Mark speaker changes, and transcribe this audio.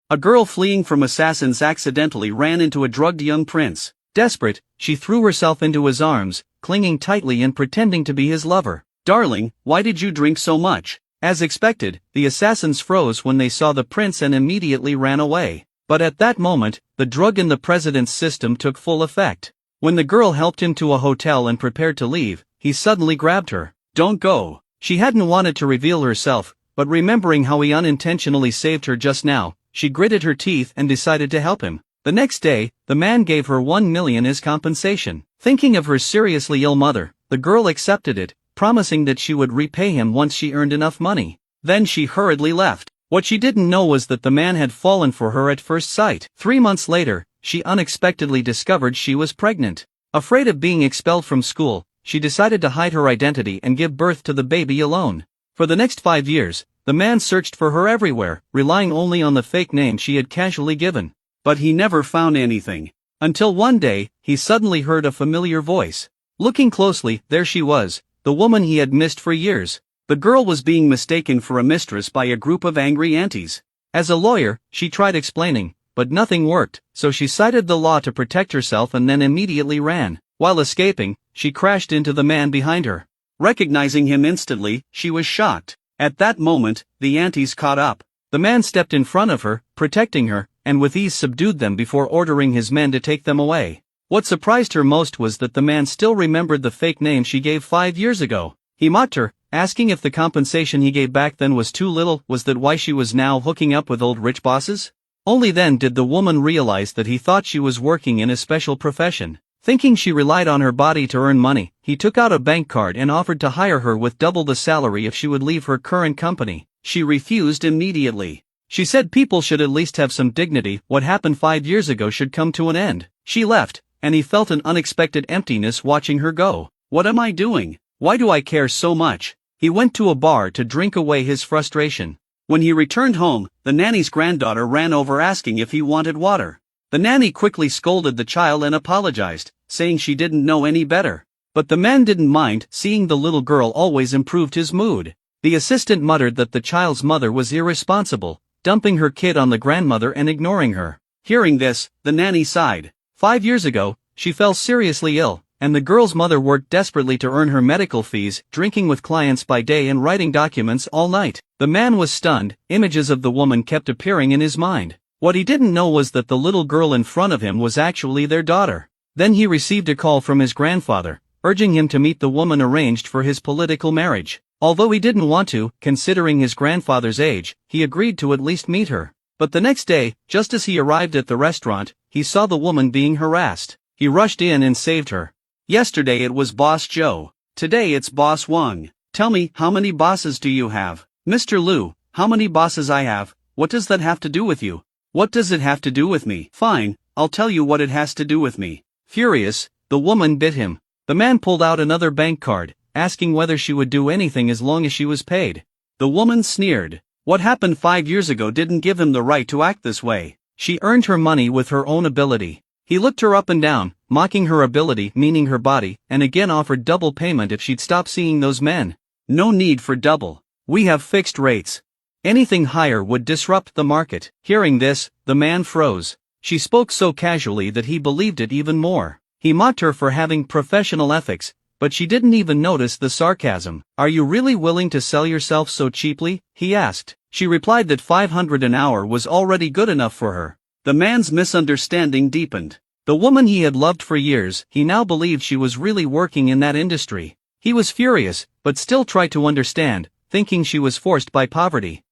Speaker 1: A girl fleeing from assassins accidentally ran into a drugged young prince. Desperate, she threw herself into his arms, clinging tightly and pretending to be his lover. "Darling, why did you drink so much?" As expected, the assassins froze when they saw the prince and immediately ran away. But at that moment, the drug in the president's system took full effect. When the girl helped him to a hotel and prepared to leave, he suddenly grabbed her. "Don't go." She hadn't wanted to reveal herself, but remembering how he unintentionally saved her just now, she gritted her teeth and decided to help him. The next day, the man gave her $1 million as compensation. Thinking of her seriously ill mother, the girl accepted it, promising that she would repay him once she earned enough money. Then she hurriedly left. What she didn't know was that the man had fallen for her at first sight. 3 months later, she unexpectedly discovered she was pregnant. Afraid of being expelled from school, she decided to hide her identity and give birth to the baby alone. For the next 5 years, the man searched for her everywhere, relying only on the fake name she had casually given. But he never found anything. Until one day, he suddenly heard a familiar voice. Looking closely, there she was, the woman he had missed for years. The girl was being mistaken for a mistress by a group of angry aunties. As a lawyer, she tried explaining, but nothing worked, so she cited the law to protect herself and then immediately ran. While escaping, she crashed into the man behind her. Recognizing him instantly, she was shocked. At that moment, the aunties caught up. The man stepped in front of her, protecting her, and with ease subdued them before ordering his men to take them away. What surprised her most was that the man still remembered the fake name she gave 5 years ago. He mocked her, asking if the compensation he gave back then was too little. Was that why she was now hooking up with old rich bosses? Only then did the woman realize that he thought she was working in a special profession. Thinking she relied on her body to earn money, he took out a bank card and offered to hire her with double the salary if she would leave her current company. She refused immediately. She said people should at least have some dignity. What happened 5 years ago should come to an end. She left, and he felt an unexpected emptiness watching her go. "What am I doing? Why do I care so much?" He went to a bar to drink away his frustration. When he returned home, the nanny's granddaughter ran over asking if he wanted water. The nanny quickly scolded the child and apologized, saying she didn't know any better. But the man didn't mind. Seeing the little girl always improved his mood. The assistant muttered that the child's mother was irresponsible, dumping her kid on the grandmother and ignoring her. Hearing this, the nanny sighed. 5 years ago, she fell seriously ill, and the girl's mother worked desperately to earn her medical fees, drinking with clients by day and writing documents all night. The man was stunned. Images of the woman kept appearing in his mind. What he didn't know was that the little girl in front of him was actually their daughter. Then he received a call from his grandfather, urging him to meet the woman arranged for his political marriage. Although he didn't want to, considering his grandfather's age, he agreed to at least meet her. But the next day, just as he arrived at the restaurant, he saw the woman being harassed. He rushed in and saved her. "Yesterday it was Boss Joe. Today it's Boss Wang. Tell me, how many bosses do you have?" "Mr. Liu, how many bosses I have? What does that have to do with you?" "What does it have to do with me?" "Fine, I'll tell you what it has to do with me." Furious, the woman bit him. The man pulled out another bank card, asking whether she would do anything as long as she was paid. The woman sneered. What happened 5 years ago didn't give him the right to act this way. She earned her money with her own ability. He looked her up and down, mocking her ability, meaning her body, and again offered double payment if she'd stop seeing those men. "No need for double. We have fixed rates. Anything higher would disrupt the market." Hearing this, the man froze. She spoke so casually that he believed it even more. He mocked her for having professional ethics, but she didn't even notice the sarcasm. "Are you really willing to sell yourself so cheaply?" he asked. She replied that 500 an hour was already good enough for her. The man's misunderstanding deepened. The woman he had loved for years, he now believed she was really working in that industry. He was furious, but still tried to understand, thinking she was forced by poverty.